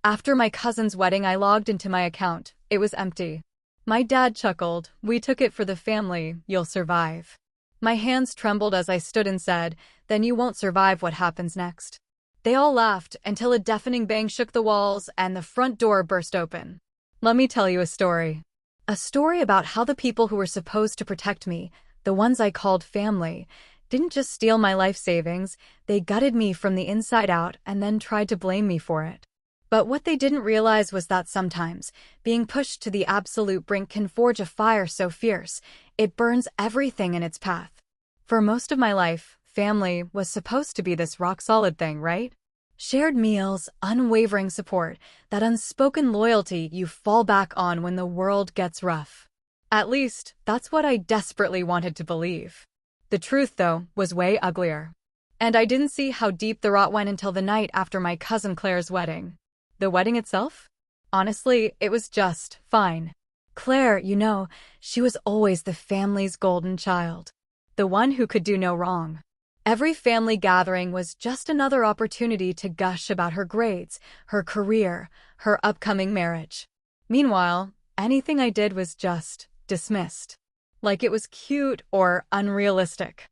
After my cousin's wedding, I logged into my account. It was empty. My dad chuckled. "We took it for the family, you'll survive." My hands trembled as I stood and said, "Then you won't survive what happens next." They all laughed until a deafening bang shook the walls and the front door burst open. Let me tell you a story. A story about how the people who were supposed to protect me, the ones I called family, didn't just steal my life savings, they gutted me from the inside out and then tried to blame me for it. But what they didn't realize was that sometimes, being pushed to the absolute brink can forge a fire so fierce, it burns everything in its path. For most of my life, family was supposed to be this rock-solid thing, right? Shared meals, unwavering support, that unspoken loyalty you fall back on when the world gets rough. At least, that's what I desperately wanted to believe. The truth, though, was way uglier. And I didn't see how deep the rot went until the night after my cousin Claire's wedding. The wedding itself? Honestly, it was just fine. Claire, she was always the family's golden child. The one who could do no wrong. Every family gathering was just another opportunity to gush about her grades, her career, her upcoming marriage. Meanwhile, anything I did was just dismissed. Like it was cute or unrealistic.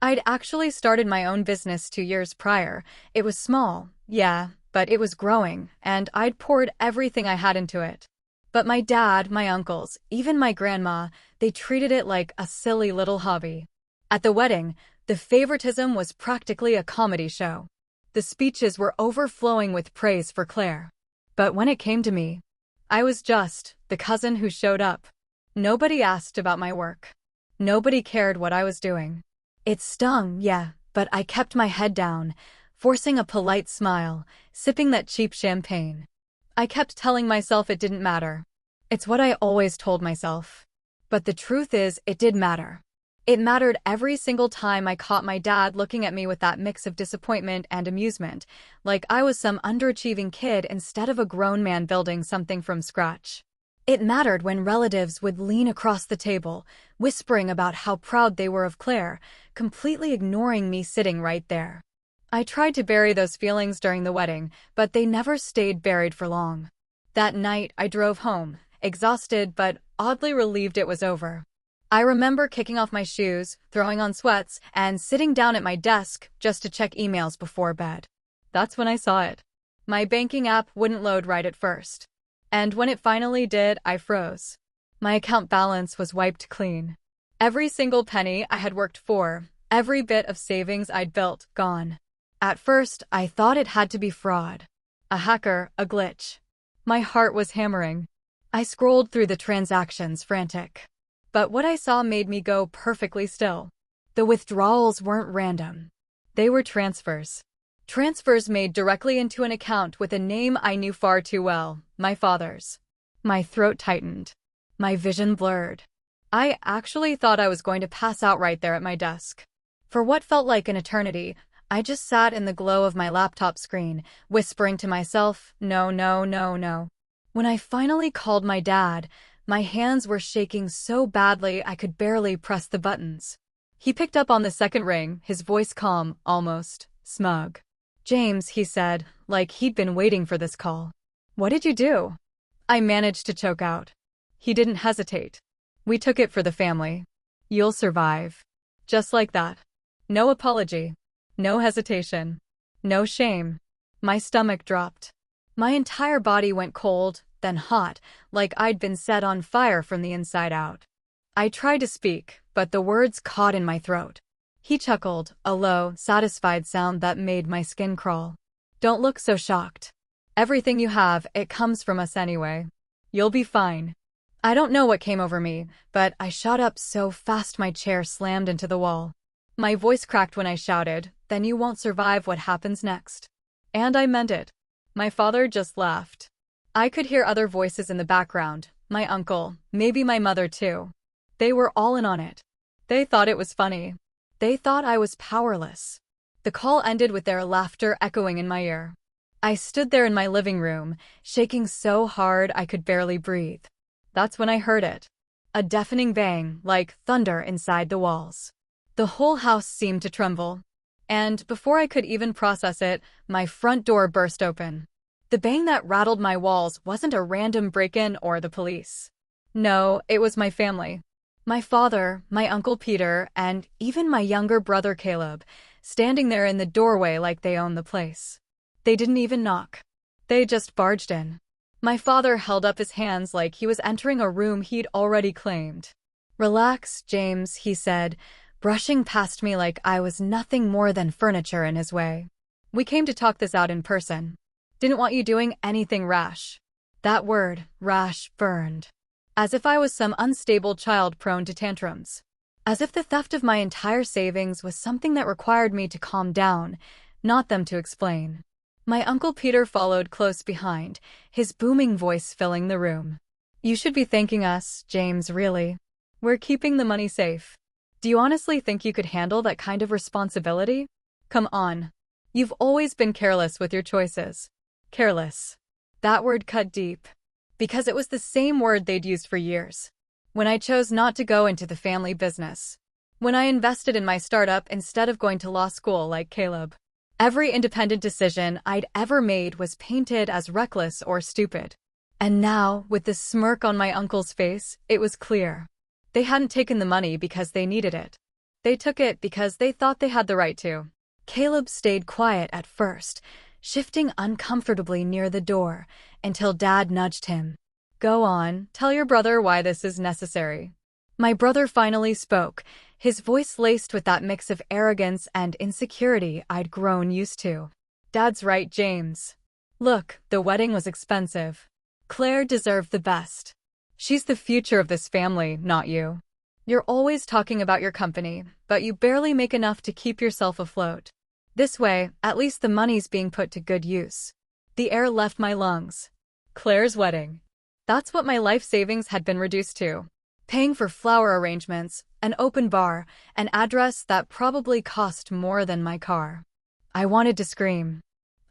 I'd actually started my own business 2 years prior. It was small, yeah, but it was growing, and I'd poured everything I had into it. But my dad, my uncles, even my grandma, they treated it like a silly little hobby. At the wedding, the favoritism was practically a comedy show. The speeches were overflowing with praise for Claire. But when it came to me, I was just the cousin who showed up. Nobody asked about my work. Nobody cared what I was doing. It stung, yeah, but I kept my head down, forcing a polite smile, sipping that cheap champagne. I kept telling myself it didn't matter. It's what I always told myself. But the truth is, it did matter. It mattered every single time I caught my dad looking at me with that mix of disappointment and amusement, like I was some underachieving kid instead of a grown man building something from scratch. It mattered when relatives would lean across the table, whispering about how proud they were of Claire, completely ignoring me sitting right there. I tried to bury those feelings during the wedding, but they never stayed buried for long. That night, I drove home, exhausted but oddly relieved it was over. I remember kicking off my shoes, throwing on sweats, and sitting down at my desk just to check emails before bed. That's when I saw it. My banking app wouldn't load right at first. And when it finally did, I froze. My account balance was wiped clean. Every single penny I had worked for, every bit of savings I'd built, gone. At first, I thought it had to be fraud. A hacker, a glitch. My heart was hammering. I scrolled through the transactions, frantic. But what I saw made me go perfectly still. The withdrawals weren't random. They were transfers. Transfers made directly into an account with a name I knew far too well, my father's. My throat tightened. My vision blurred. I actually thought I was going to pass out right there at my desk. For what felt like an eternity, I just sat in the glow of my laptop screen, whispering to myself, no, no, no, no. When I finally called my dad, my hands were shaking so badly I could barely press the buttons. He picked up on the second ring, his voice calm, almost smug. "James," he said, like he'd been waiting for this call. "What did you do?" I managed to choke out. He didn't hesitate. "We took it for the family. You'll survive." Just like that. No apology. No hesitation. No shame. My stomach dropped. My entire body went cold, then hot, like I'd been set on fire from the inside out. I tried to speak, but the words caught in my throat. He chuckled, a low, satisfied sound that made my skin crawl. "Don't look so shocked. Everything you have, it comes from us anyway. You'll be fine." I don't know what came over me, but I shot up so fast my chair slammed into the wall. My voice cracked when I shouted, "Then you won't survive what happens next." And I meant it. My father just laughed. I could hear other voices in the background, my uncle, maybe my mother too. They were all in on it. They thought it was funny. They thought I was powerless. The call ended with their laughter echoing in my ear. I stood there in my living room, shaking so hard I could barely breathe. That's when I heard it. A deafening bang, like thunder inside the walls. The whole house seemed to tremble. And before I could even process it, my front door burst open. The bang that rattled my walls wasn't a random break-in or the police. No, it was my family. My father, my Uncle Peter, and even my younger brother Caleb, standing there in the doorway like they owned the place. They didn't even knock. They just barged in. My father held up his hands like he was entering a room he'd already claimed. "Relax, James," he said, brushing past me like I was nothing more than furniture in his way. "We came to talk this out in person. Didn't want you doing anything rash." That word, rash, burned. As if I was some unstable child prone to tantrums. As if the theft of my entire savings was something that required me to calm down, not them to explain. My Uncle Peter followed close behind, his booming voice filling the room. "You should be thanking us, James, really. We're keeping the money safe. Do you honestly think you could handle that kind of responsibility? Come on. You've always been careless with your choices." Careless. That word cut deep. Because it was the same word they'd used for years. When I chose not to go into the family business. When I invested in my startup instead of going to law school like Caleb. Every independent decision I'd ever made was painted as reckless or stupid. And now, with the smirk on my uncle's face, it was clear. They hadn't taken the money because they needed it. They took it because they thought they had the right to. Caleb stayed quiet at first, shifting uncomfortably near the door, until Dad nudged him. "Go on, tell your brother why this is necessary." My brother finally spoke, his voice laced with that mix of arrogance and insecurity I'd grown used to. "Dad's right, James. Look, the wedding was expensive. Claire deserved the best. She's the future of this family, not you. You're always talking about your company, but you barely make enough to keep yourself afloat. This way, at least the money's being put to good use." The air left my lungs. Claire's wedding. That's what my life savings had been reduced to. Paying for flower arrangements, an open bar, an address that probably cost more than my car. I wanted to scream.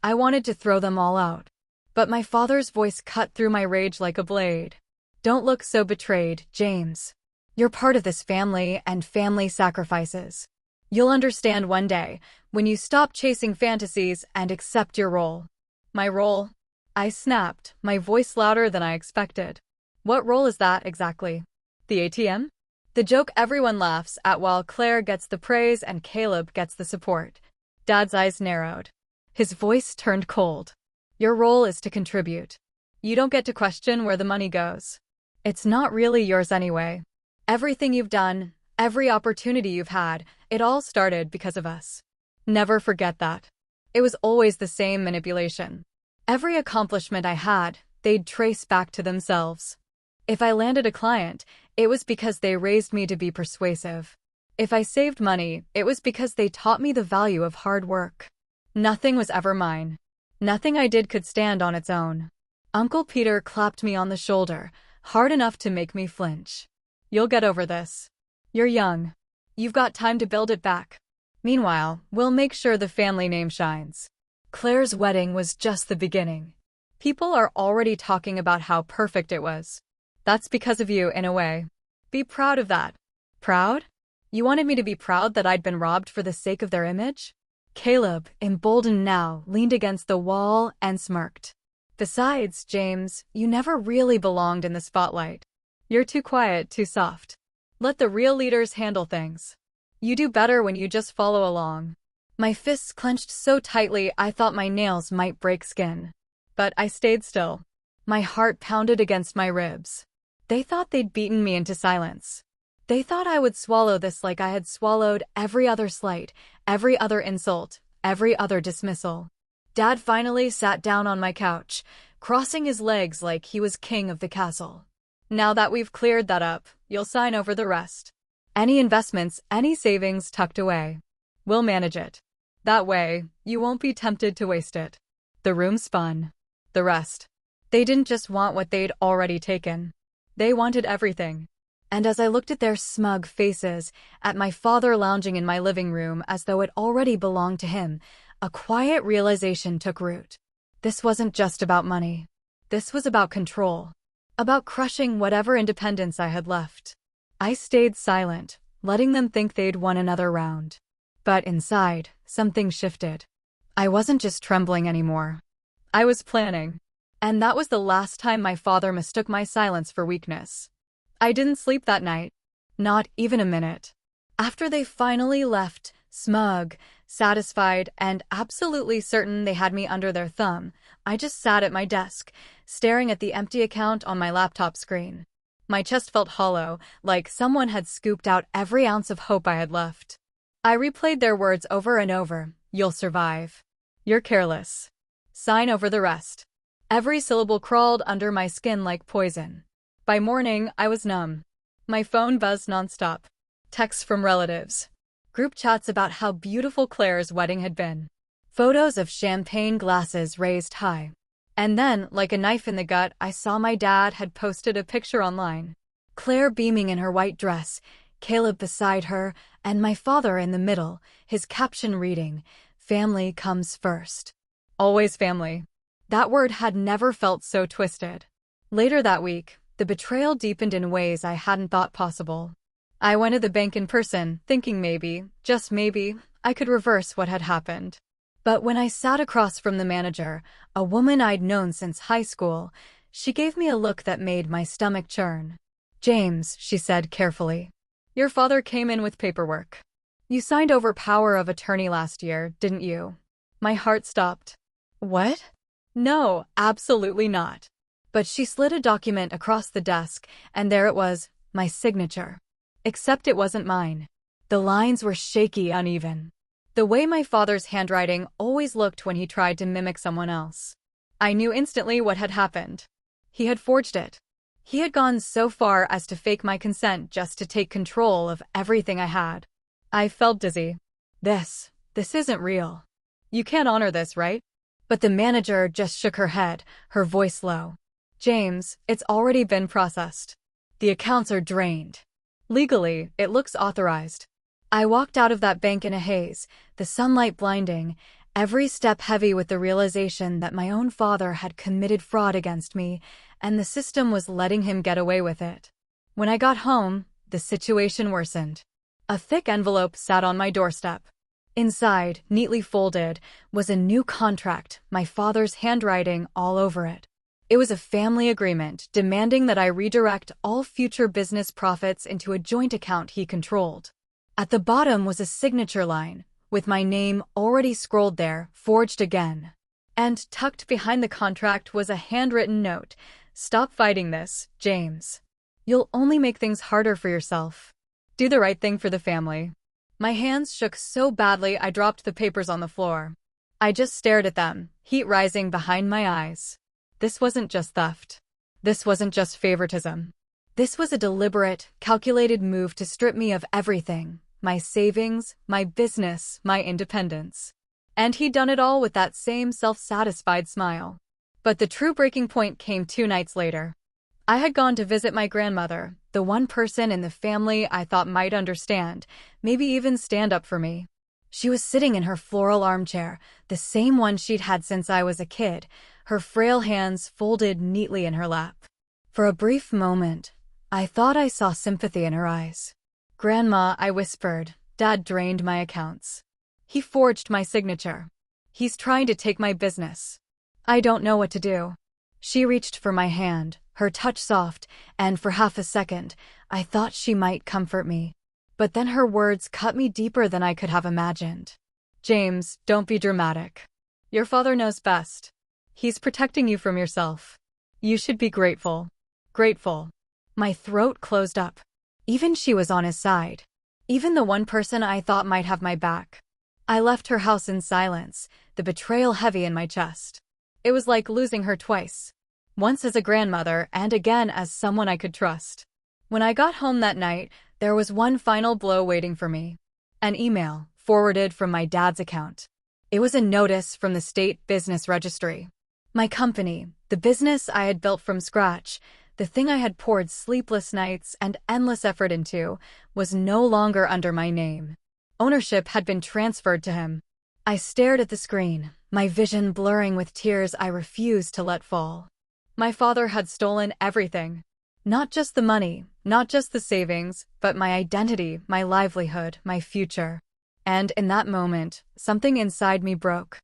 I wanted to throw them all out. But my father's voice cut through my rage like a blade. "Don't look so betrayed, James. You're part of this family and family sacrifices. You'll understand one day, when you stop chasing fantasies and accept your role." "My role?" I snapped, my voice louder than I expected. "What role is that, exactly? The ATM?" The joke everyone laughs at while Claire gets the praise and Caleb gets the support. Dad's eyes narrowed. His voice turned cold. "Your role is to contribute. You don't get to question where the money goes. It's not really yours anyway. Everything you've done, every opportunity you've had, it all started because of us. Never forget that. It was always the same manipulation. Every accomplishment I had, they'd trace back to themselves. If I landed a client, it was because they raised me to be persuasive. If I saved money, it was because they taught me the value of hard work. Nothing was ever mine. Nothing I did could stand on its own." Uncle Peter clapped me on the shoulder, hard enough to make me flinch. "You'll get over this. You're young. You've got time to build it back. Meanwhile, we'll make sure the family name shines." Claire's wedding was just the beginning. People are already talking about how perfect it was. That's because of you, in a way. Be proud of that. Proud? You wanted me to be proud that I'd been robbed for the sake of their image? Caleb, emboldened now, leaned against the wall and smirked. "Besides, James, you never really belonged in the spotlight. You're too quiet, too soft. Let the real leaders handle things. You do better when you just follow along." My fists clenched so tightly I thought my nails might break skin. But I stayed still. My heart pounded against my ribs. They thought they'd beaten me into silence. They thought I would swallow this like I had swallowed every other slight, every other insult, every other dismissal. Dad finally sat down on my couch, crossing his legs like he was king of the castle. "Now that we've cleared that up, you'll sign over the rest. Any investments, any savings tucked away. We'll manage it. That way, you won't be tempted to waste it." The room spun. The rest. They didn't just want what they'd already taken. They wanted everything. And as I looked at their smug faces, at my father lounging in my living room as though it already belonged to him, a quiet realization took root. This wasn't just about money. This was about control. About crushing whatever independence I had left. I stayed silent, letting them think they'd won another round. But inside, something shifted. I wasn't just trembling anymore. I was planning. And that was the last time my father mistook my silence for weakness. I didn't sleep that night. Not even a minute. After they finally left, smug, satisfied, and absolutely certain they had me under their thumb, I just sat at my desk, staring at the empty account on my laptop screen. My chest felt hollow, like someone had scooped out every ounce of hope I had left. I replayed their words over and over. You'll survive. You're careless. Sign over the rest. Every syllable crawled under my skin like poison. By morning, I was numb. My phone buzzed nonstop. Texts from relatives. Group chats about how beautiful Claire's wedding had been. Photos of champagne glasses raised high. And then, like a knife in the gut, I saw my dad had posted a picture online. Claire beaming in her white dress, Caleb beside her, and my father in the middle, his caption reading, "Family comes first." Always family. That word had never felt so twisted. Later that week, the betrayal deepened in ways I hadn't thought possible. I went to the bank in person, thinking maybe, just maybe, I could reverse what had happened. But when I sat across from the manager, a woman I'd known since high school, she gave me a look that made my stomach churn. "James," she said carefully, "your father came in with paperwork. You signed over power of attorney last year, didn't you?" My heart stopped. What? No, absolutely not. But she slid a document across the desk, and there it was, my signature. Except it wasn't mine. The lines were shaky, uneven. The way my father's handwriting always looked when he tried to mimic someone else. I knew instantly what had happened. He had forged it. He had gone so far as to fake my consent just to take control of everything I had. I felt dizzy. This isn't real. You can't honor this, right? But the manager just shook her head, her voice low. "James, it's already been processed. The accounts are drained. Legally, it looks authorized." I walked out of that bank in a haze, the sunlight blinding, every step heavy with the realization that my own father had committed fraud against me, and the system was letting him get away with it. When I got home, the situation worsened. A thick envelope sat on my doorstep. Inside, neatly folded, was a new contract, my father's handwriting all over it. It was a family agreement demanding that I redirect all future business profits into a joint account he controlled. At the bottom was a signature line, with my name already scrolled there, forged again. And tucked behind the contract was a handwritten note. "Stop fighting this, James. You'll only make things harder for yourself. Do the right thing for the family." My hands shook so badly I dropped the papers on the floor. I just stared at them, heat rising behind my eyes. This wasn't just theft. This wasn't just favoritism. This was a deliberate, calculated move to strip me of everything. My savings, my business, my independence. And he'd done it all with that same self-satisfied smile. But the true breaking point came 2 nights later. I had gone to visit my grandmother, the one person in the family I thought might understand, maybe even stand up for me. She was sitting in her floral armchair, the same one she'd had since I was a kid, her frail hands folded neatly in her lap. For a brief moment, I thought I saw sympathy in her eyes. "Grandma," I whispered, "Dad drained my accounts. He forged my signature. He's trying to take my business. I don't know what to do." She reached for my hand, her touch soft, and for half a second, I thought she might comfort me. But then her words cut me deeper than I could have imagined. "James, don't be dramatic. Your father knows best. He's protecting you from yourself. You should be grateful." Grateful. My throat closed up. Even she was on his side. Even the one person I thought might have my back. I left her house in silence, the betrayal heavy in my chest. It was like losing her twice. Once as a grandmother and again as someone I could trust. When I got home that night, there was one final blow waiting for me. An email, forwarded from my dad's account. It was a notice from the state business registry. My company, the business I had built from scratch, the thing I had poured sleepless nights and endless effort into, was no longer under my name. Ownership had been transferred to him. I stared at the screen, my vision blurring with tears I refused to let fall. My father had stolen everything. Not just the money, not just the savings, but my identity, my livelihood, my future. And in that moment, something inside me broke.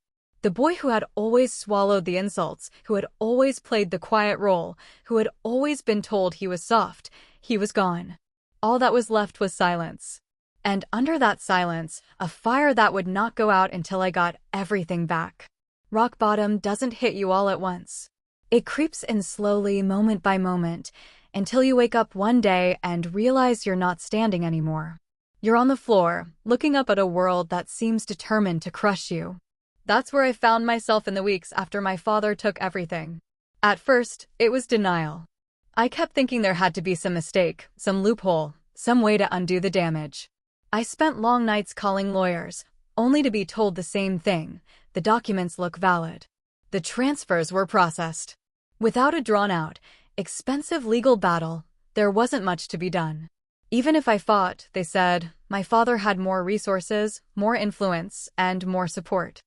The boy who had always swallowed the insults, who had always played the quiet role, who had always been told he was soft, he was gone. All that was left was silence. And under that silence, a fire that would not go out until I got everything back. Rock bottom doesn't hit you all at once. It creeps in slowly, moment by moment, until you wake up one day and realize you're not standing anymore. You're on the floor, looking up at a world that seems determined to crush you. That's where I found myself in the weeks after my father took everything. At first, it was denial. I kept thinking there had to be some mistake, some loophole, some way to undo the damage. I spent long nights calling lawyers, only to be told the same thing. The documents look valid. The transfers were processed. Without a drawn-out, expensive legal battle, there wasn't much to be done. Even if I fought, they said, my father had more resources, more influence, and more support.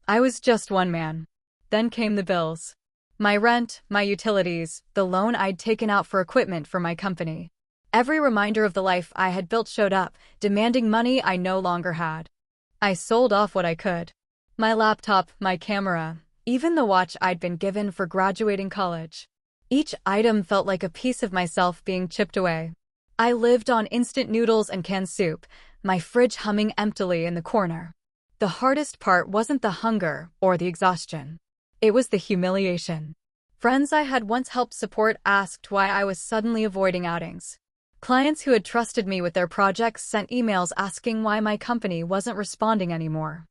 I was just one man. Then came the bills. My rent, my utilities, the loan I'd taken out for equipment for my company. Every reminder of the life I had built showed up, demanding money I no longer had. I sold off what I could. My laptop, my camera, even the watch I'd been given for graduating college. Each item felt like a piece of myself being chipped away. I lived on instant noodles and canned soup, my fridge humming emptily in the corner. The hardest part wasn't the hunger or the exhaustion. It was the humiliation. Friends I had once helped support asked why I was suddenly avoiding outings. Clients who had trusted me with their projects sent emails asking why my company wasn't responding anymore.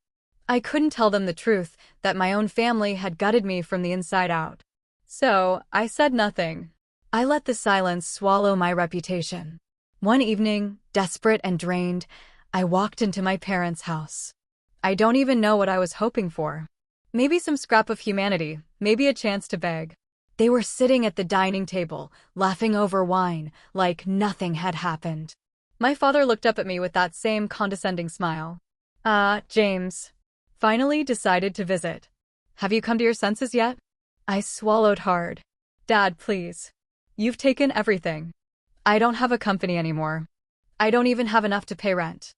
I couldn't tell them the truth, that my own family had gutted me from the inside out. So, I said nothing. I let the silence swallow my reputation. One evening, desperate and drained, I walked into my parents' house. I don't even know what I was hoping for. Maybe some scrap of humanity, maybe a chance to beg. They were sitting at the dining table, laughing over wine, like nothing had happened. My father looked up at me with that same condescending smile. James. Finally decided to visit. Have you come to your senses yet? I swallowed hard. Dad, please. You've taken everything. I don't have a company anymore. I don't even have enough to pay rent.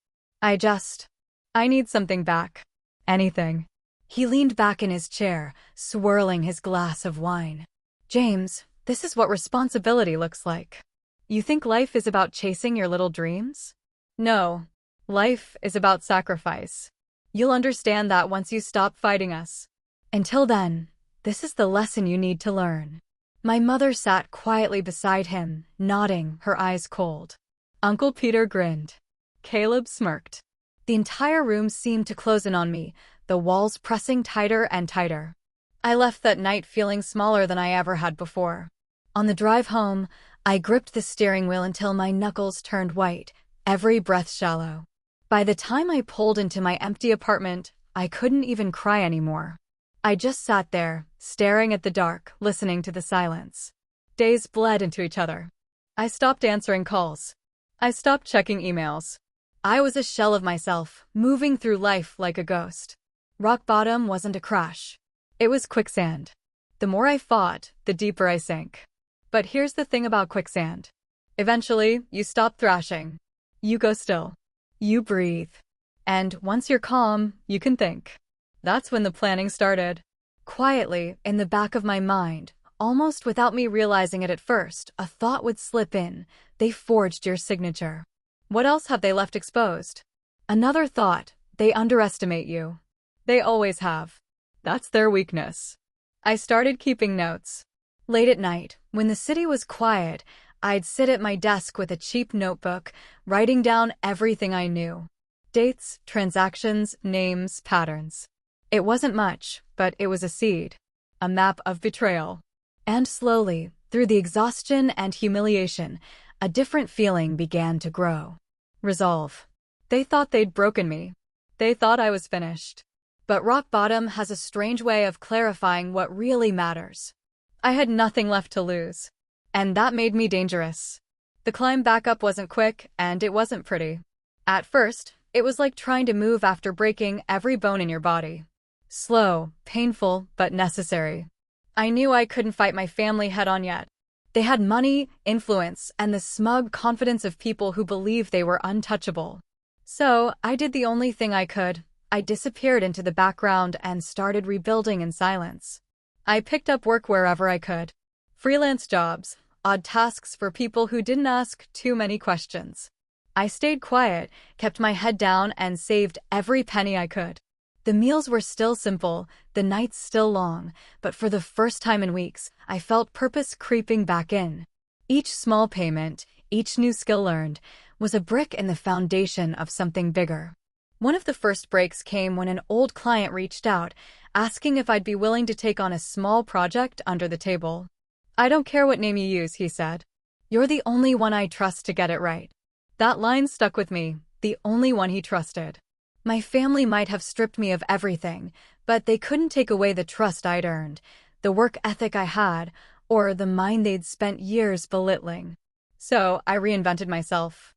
I need something back. Anything. He leaned back in his chair, swirling his glass of wine. James, this is what responsibility looks like. You think life is about chasing your little dreams? No. Life is about sacrifice. You'll understand that once you stop fighting us. Until then, this is the lesson you need to learn. My mother sat quietly beside him, nodding, her eyes cold. Uncle Peter grinned. Caleb smirked. The entire room seemed to close in on me, the walls pressing tighter and tighter. I left that night feeling smaller than I ever had before. On the drive home, I gripped the steering wheel until my knuckles turned white, every breath shallow. By the time I pulled into my empty apartment, I couldn't even cry anymore. I just sat there, staring at the dark, listening to the silence. Days bled into each other. I stopped answering calls. I stopped checking emails. I was a shell of myself, moving through life like a ghost. Rock bottom wasn't a crash. It was quicksand. The more I fought, the deeper I sank. But here's the thing about quicksand. Eventually, you stop thrashing. You go still. You breathe. And once you're calm, you can think. That's when the planning started. Quietly, in the back of my mind, almost without me realizing it at first, a thought would slip in. They forged your signature. What else have they left exposed? Another thought, they underestimate you. They always have. That's their weakness. I started keeping notes. Late at night, when the city was quiet, I'd sit at my desk with a cheap notebook, writing down everything I knew. Dates, transactions, names, patterns. It wasn't much, but it was a seed. A map of betrayal. And slowly, through the exhaustion and humiliation, a different feeling began to grow. Resolve. They thought they'd broken me. They thought I was finished. But rock bottom has a strange way of clarifying what really matters. I had nothing left to lose. And that made me dangerous. The climb back up wasn't quick, and it wasn't pretty. At first, it was like trying to move after breaking every bone in your body. Slow, painful, but necessary. I knew I couldn't fight my family head-on yet. They had money, influence, and the smug confidence of people who believed they were untouchable. So, I did the only thing I could. I disappeared into the background and started rebuilding in silence. I picked up work wherever I could. Freelance jobs, odd tasks for people who didn't ask too many questions. I stayed quiet, kept my head down, and saved every penny I could. The meals were still simple, the nights still long, but for the first time in weeks, I felt purpose creeping back in. Each small payment, each new skill learned, was a brick in the foundation of something bigger. One of the first breaks came when an old client reached out, asking if I'd be willing to take on a small project under the table. "I don't care what name you use," he said. "You're the only one I trust to get it right." That line stuck with me, the only one he trusted. My family might have stripped me of everything, but they couldn't take away the trust I'd earned, the work ethic I had, or the mind they'd spent years belittling. So I reinvented myself.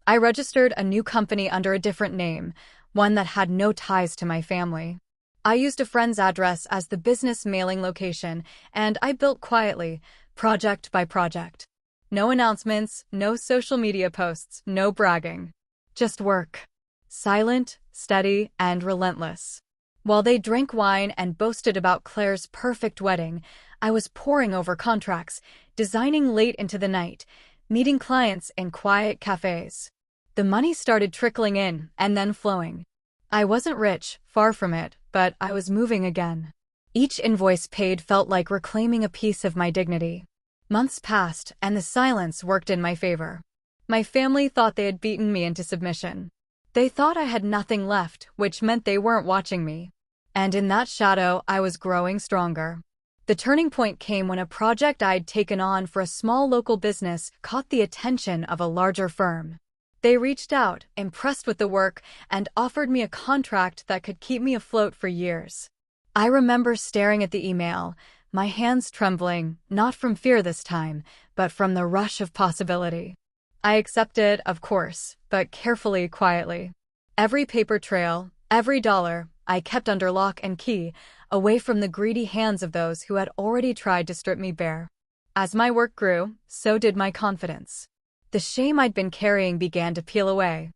I registered a new company under a different name, one that had no ties to my family. I used a friend's address as the business mailing location, and I built quietly, project by project. No announcements, no social media posts, no bragging. Just work. Silent, steady, and relentless. While they drank wine and boasted about Claire's perfect wedding, I was poring over contracts, designing late into the night, meeting clients in quiet cafes. The money started trickling in and then flowing. I wasn't rich, far from it, but I was moving again. Each invoice paid felt like reclaiming a piece of my dignity. Months passed, and the silence worked in my favor. My family thought they had beaten me into submission. They thought I had nothing left, which meant they weren't watching me. And in that shadow, I was growing stronger. The turning point came when a project I'd taken on for a small local business caught the attention of a larger firm. They reached out, impressed with the work, and offered me a contract that could keep me afloat for years. I remember staring at the email, my hands trembling, not from fear this time, but from the rush of possibility. I accepted, of course, but carefully, quietly. Every paper trail, every dollar, I kept under lock and key, away from the greedy hands of those who had already tried to strip me bare. As my work grew, so did my confidence. The shame I'd been carrying began to peel away.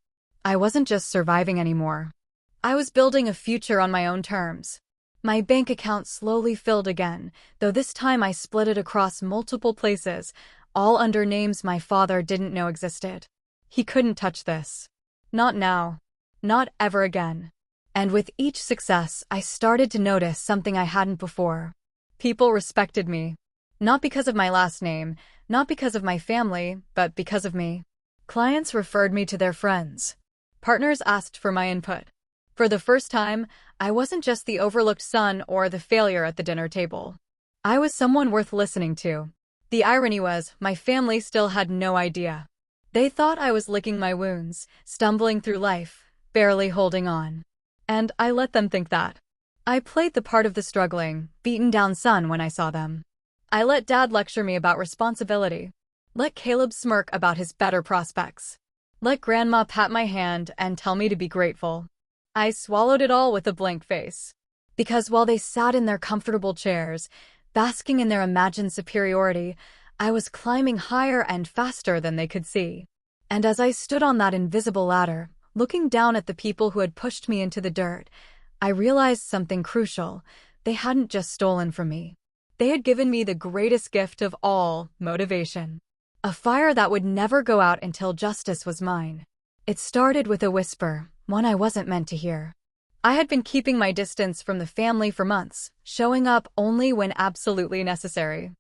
I wasn't just surviving anymore. I was building a future on my own terms. My bank account slowly filled again, though this time I split it across multiple places, all under names my father didn't know existed. He couldn't touch this. Not now. Not ever again. And with each success, I started to notice something I hadn't before. People respected me. Not because of my last name, not because of my family, but because of me. Clients referred me to their friends. Partners asked for my input. For the first time, I wasn't just the overlooked son or the failure at the dinner table. I was someone worth listening to. The irony was, my family still had no idea. They thought I was licking my wounds, stumbling through life, barely holding on. And I let them think that. I played the part of the struggling, beaten-down son when I saw them. I let Dad lecture me about responsibility. Let Caleb smirk about his better prospects. Let Grandma pat my hand and tell me to be grateful. I swallowed it all with a blank face. Because while they sat in their comfortable chairs, basking in their imagined superiority, I was climbing higher and faster than they could see. And as I stood on that invisible ladder, looking down at the people who had pushed me into the dirt, I realized something crucial. They hadn't just stolen from me. They had given me the greatest gift of all, motivation. A fire that would never go out until justice was mine. It started with a whisper, one I wasn't meant to hear. I had been keeping my distance from the family for months, showing up only when absolutely necessary.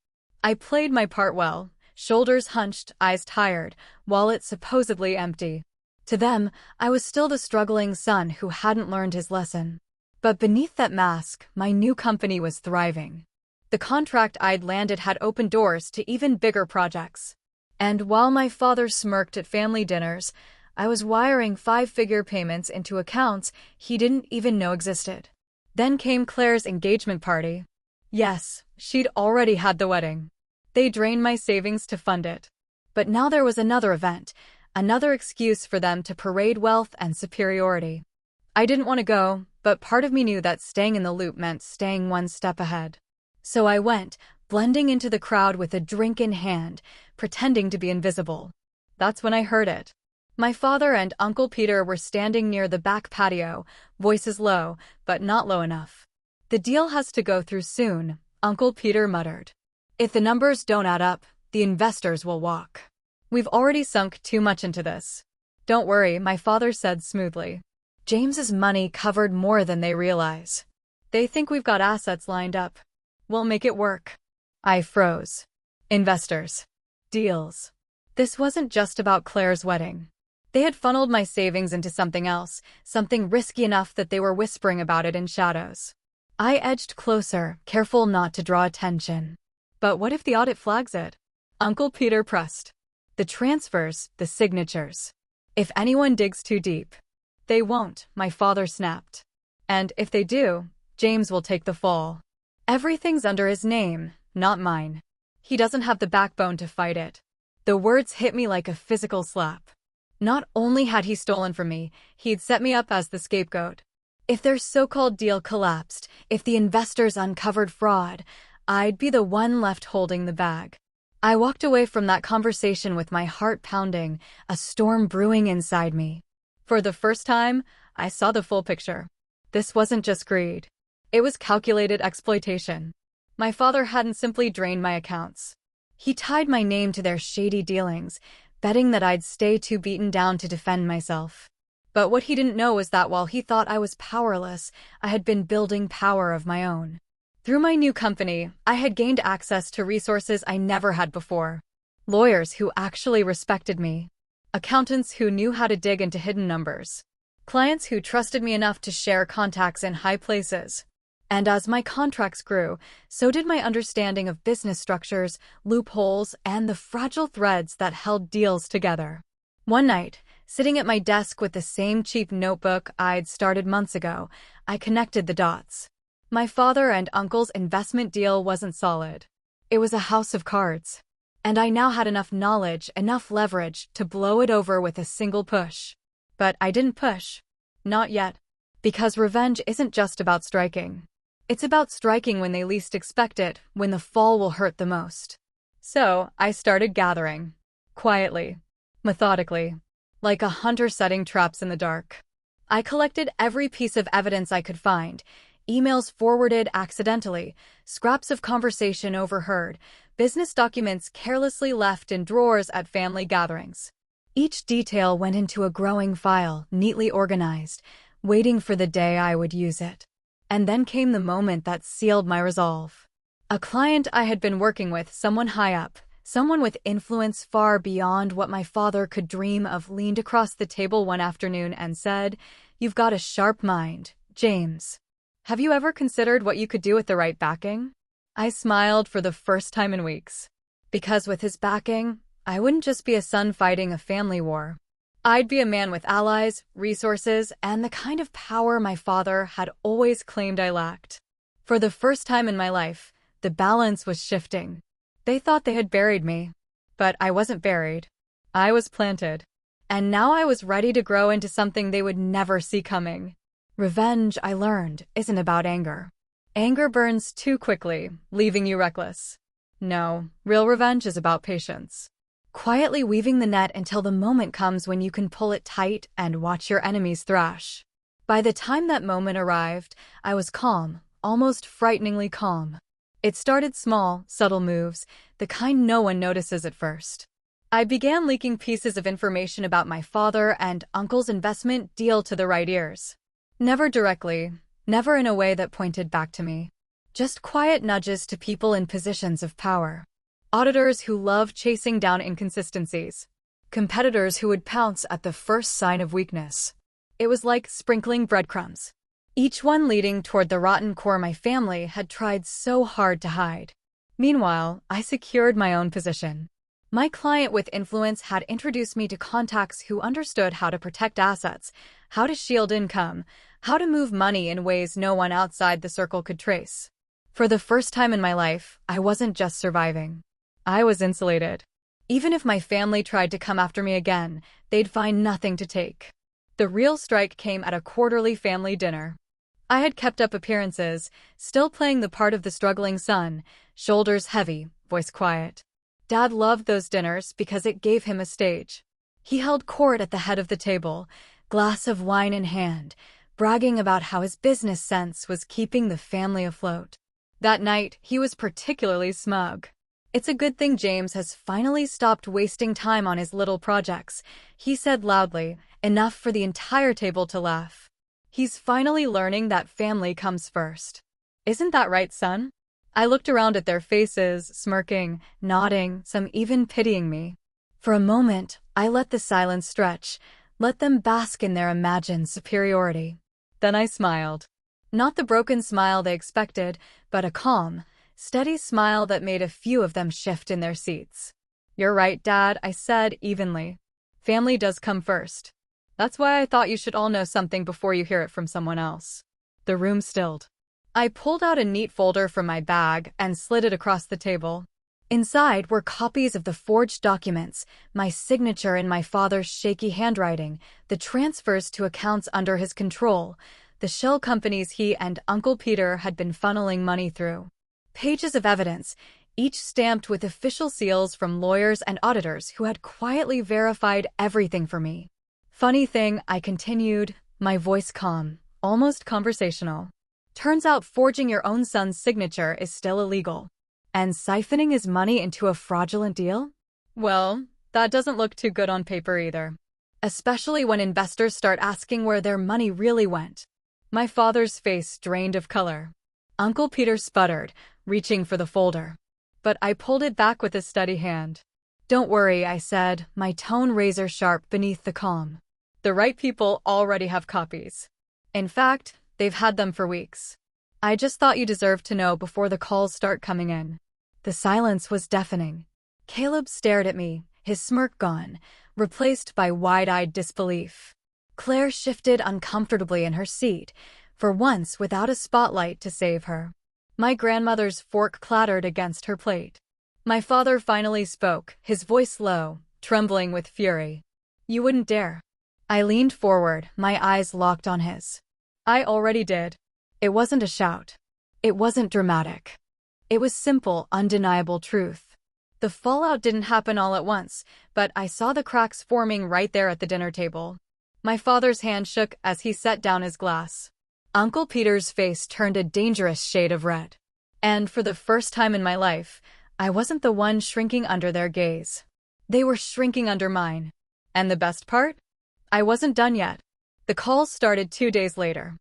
I played my part well, shoulders hunched, eyes tired, wallet supposedly empty. To them, I was still the struggling son who hadn't learned his lesson. But beneath that mask, my new company was thriving. The contract I'd landed had opened doors to even bigger projects. And while my father smirked at family dinners, I was wiring 5-figure payments into accounts he didn't even know existed. Then came Claire's engagement party. Yes, she'd already had the wedding. They drained my savings to fund it. But now there was another event, another excuse for them to parade wealth and superiority. I didn't want to go, but part of me knew that staying in the loop meant staying one step ahead. So I went, blending into the crowd with a drink in hand, pretending to be invisible. That's when I heard it. My father and Uncle Peter were standing near the back patio, voices low, but not low enough. "The deal has to go through soon," Uncle Peter muttered. "If the numbers don't add up, the investors will walk. We've already sunk too much into this." "Don't worry," my father said smoothly. "James's money covered more than they realize. They think we've got assets lined up. We'll make it work." I froze. Investors. Deals. This wasn't just about Claire's wedding. They had funneled my savings into something else, something risky enough that they were whispering about it in shadows. I edged closer, careful not to draw attention. "But what if the audit flags it?" Uncle Peter pressed. "The transfers, the signatures. If anyone digs too deep." "They won't," my father snapped. "And if they do, James will take the fall. Everything's under his name, not mine. He doesn't have the backbone to fight it." The words hit me like a physical slap. Not only had he stolen from me, he'd set me up as the scapegoat. If their so-called deal collapsed, if the investors uncovered fraud, I'd be the one left holding the bag. I walked away from that conversation with my heart pounding, a storm brewing inside me. For the first time, I saw the full picture. This wasn't just greed. It was calculated exploitation. My father hadn't simply drained my accounts. He tied my name to their shady dealings, betting that I'd stay too beaten down to defend myself. But what he didn't know was that while he thought I was powerless, I had been building power of my own. Through my new company, I had gained access to resources I never had before. Lawyers who actually respected me. Accountants who knew how to dig into hidden numbers. Clients who trusted me enough to share contacts in high places. And as my contracts grew, so did my understanding of business structures, loopholes, and the fragile threads that held deals together. One night, sitting at my desk with the same cheap notebook I'd started months ago, I connected the dots. My father and uncle's investment deal wasn't solid. It was a house of cards. And I now had enough knowledge, enough leverage to blow it over with a single push. But I didn't push. Not yet. Because revenge isn't just about striking. It's about striking when they least expect it, when the fall will hurt the most. So, I started gathering. Quietly. Methodically. Like a hunter setting traps in the dark. I collected every piece of evidence I could find. Emails forwarded accidentally, scraps of conversation overheard, business documents carelessly left in drawers at family gatherings. Each detail went into a growing file, neatly organized, waiting for the day I would use it. And then came the moment that sealed my resolve. A client I had been working with, someone high up, someone with influence far beyond what my father could dream of, leaned across the table one afternoon and said, "You've got a sharp mind, James. Have you ever considered what you could do with the right backing?" I smiled for the first time in weeks. Because with his backing, I wouldn't just be a son fighting a family war. I'd be a man with allies, resources, and the kind of power my father had always claimed I lacked. For the first time in my life, the balance was shifting. They thought they had buried me. But I wasn't buried. I was planted. And now I was ready to grow into something they would never see coming. Revenge, I learned, isn't about anger. Anger burns too quickly, leaving you reckless. No, real revenge is about patience. Quietly weaving the net until the moment comes when you can pull it tight and watch your enemies thrash. By the time that moment arrived, I was calm, almost frighteningly calm. It started small, subtle moves, the kind no one notices at first. I began leaking pieces of information about my father and uncle's investment deal to the right ears. Never directly, never in a way that pointed back to me. Just quiet nudges to people in positions of power. Auditors who love chasing down inconsistencies. Competitors who would pounce at the first sign of weakness. It was like sprinkling breadcrumbs. Each one leading toward the rotten core my family had tried so hard to hide. Meanwhile, I secured my own position. My client with influence had introduced me to contacts who understood how to protect assets, how to shield income, how to move money in ways no one outside the circle could trace. For the first time in my life, I wasn't just surviving. I was insulated. Even if my family tried to come after me again, they'd find nothing to take. The real strike came at a quarterly family dinner. I had kept up appearances, still playing the part of the struggling son, shoulders heavy, voice quiet. Dad loved those dinners because it gave him a stage. He held court at the head of the table, glass of wine in hand, bragging about how his business sense was keeping the family afloat. That night, he was particularly smug. "It's a good thing James has finally stopped wasting time on his little projects," he said loudly, enough for the entire table to laugh. "He's finally learning that family comes first. Isn't that right, son?" I looked around at their faces, smirking, nodding, some even pitying me. For a moment, I let the silence stretch, let them bask in their imagined superiority. Then I smiled. Not the broken smile they expected, but a calm, steady smile that made a few of them shift in their seats. "You're right, Dad," I said evenly. "Family does come first. That's why I thought you should all know something before you hear it from someone else." The room stilled. I pulled out a neat folder from my bag and slid it across the table. Inside were copies of the forged documents, my signature in my father's shaky handwriting, the transfers to accounts under his control, the shell companies he and Uncle Peter had been funneling money through. Pages of evidence, each stamped with official seals from lawyers and auditors who had quietly verified everything for me. "Funny thing," I continued, my voice calm, almost conversational. "Turns out forging your own son's signature is still illegal. And siphoning his money into a fraudulent deal? Well, that doesn't look too good on paper either. Especially when investors start asking where their money really went." My father's face drained of color. Uncle Peter sputtered, reaching for the folder. But I pulled it back with a steady hand. "Don't worry," I said, my tone razor-sharp beneath the calm. "The right people already have copies. In fact, they've had them for weeks. I just thought you deserved to know before the calls start coming in." The silence was deafening. Caleb stared at me, his smirk gone, replaced by wide-eyed disbelief. Claire shifted uncomfortably in her seat, for once without a spotlight to save her. My grandmother's fork clattered against her plate. My father finally spoke, his voice low, trembling with fury. "You wouldn't dare." I leaned forward, my eyes locked on his. "I already did." It wasn't a shout. It wasn't dramatic. It was simple, undeniable truth. The fallout didn't happen all at once, but I saw the cracks forming right there at the dinner table. My father's hand shook as he set down his glass. Uncle Peter's face turned a dangerous shade of red. And for the first time in my life, I wasn't the one shrinking under their gaze. They were shrinking under mine. And the best part? I wasn't done yet. The calls started 2 days later.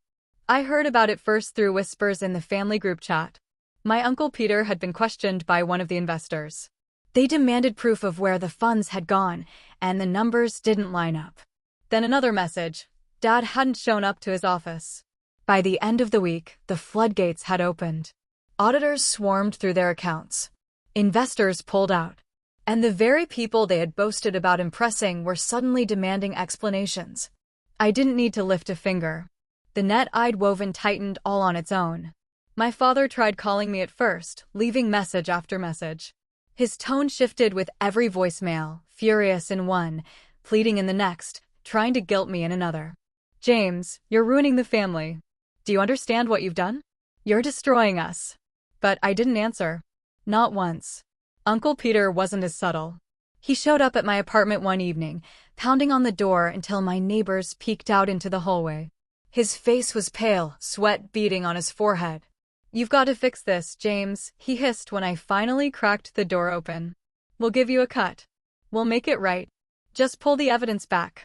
I heard about it first through whispers in the family group chat. My Uncle Peter had been questioned by one of the investors. They demanded proof of where the funds had gone, and the numbers didn't line up. Then another message. Dad hadn't shown up to his office. By the end of the week, the floodgates had opened. Auditors swarmed through their accounts. Investors pulled out. And the very people they had boasted about impressing were suddenly demanding explanations. I didn't need to lift a finger. The net I'd woven tightened all on its own. My father tried calling me at first, leaving message after message. His tone shifted with every voicemail, furious in one, pleading in the next, trying to guilt me in another. "James, you're ruining the family. Do you understand what you've done? You're destroying us." But I didn't answer. Not once. Uncle Peter wasn't as subtle. He showed up at my apartment one evening, pounding on the door until my neighbors peeked out into the hallway. His face was pale, sweat beading on his forehead. "You've got to fix this, James," he hissed when I finally cracked the door open. "We'll give you a cut. We'll make it right. Just pull the evidence back."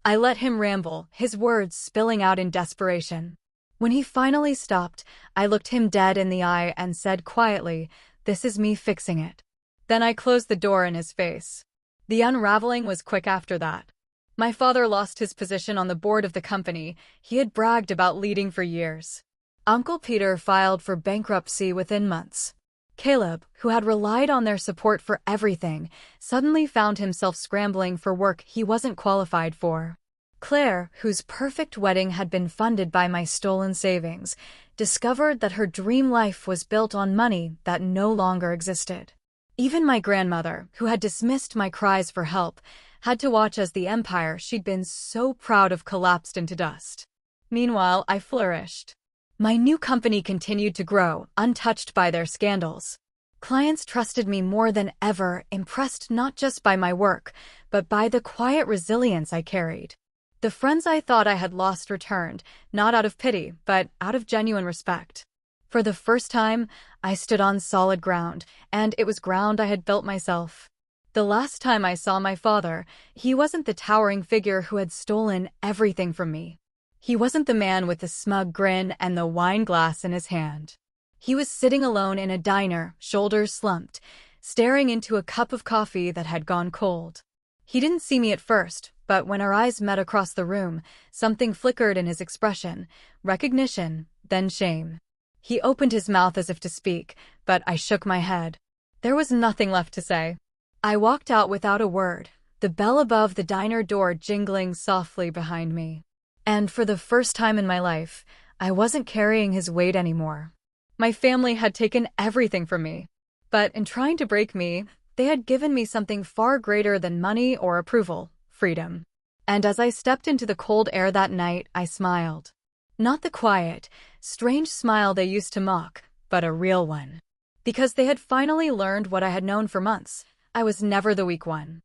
I let him ramble, his words spilling out in desperation. When he finally stopped, I looked him dead in the eye and said quietly, "This is me fixing it." Then I closed the door in his face. The unraveling was quick after that. My father lost his position on the board of the company he had bragged about leading for years. Uncle Peter filed for bankruptcy within months. Caleb, who had relied on their support for everything, suddenly found himself scrambling for work he wasn't qualified for. Claire, whose perfect wedding had been funded by my stolen savings, discovered that her dream life was built on money that no longer existed. Even my grandmother, who had dismissed my cries for help, had to watch as the empire she'd been so proud of collapsed into dust. Meanwhile, I flourished. My new company continued to grow, untouched by their scandals. Clients trusted me more than ever, impressed not just by my work, but by the quiet resilience I carried. The friends I thought I had lost returned, not out of pity, but out of genuine respect. For the first time, I stood on solid ground, and it was ground I had built myself. The last time I saw my father, he wasn't the towering figure who had stolen everything from me. He wasn't the man with the smug grin and the wine glass in his hand. He was sitting alone in a diner, shoulders slumped, staring into a cup of coffee that had gone cold. He didn't see me at first, but when our eyes met across the room, something flickered in his expression, recognition, then shame. He opened his mouth as if to speak, but I shook my head. There was nothing left to say. I walked out without a word, the bell above the diner door jingling softly behind me. And for the first time in my life, I wasn't carrying his weight anymore. My family had taken everything from me, but in trying to break me, they had given me something far greater than money or approval, freedom. And as I stepped into the cold air that night, I smiled. Not the quiet, strange smile they used to mock, but a real one. Because they had finally learned what I had known for months. I was never the weak one.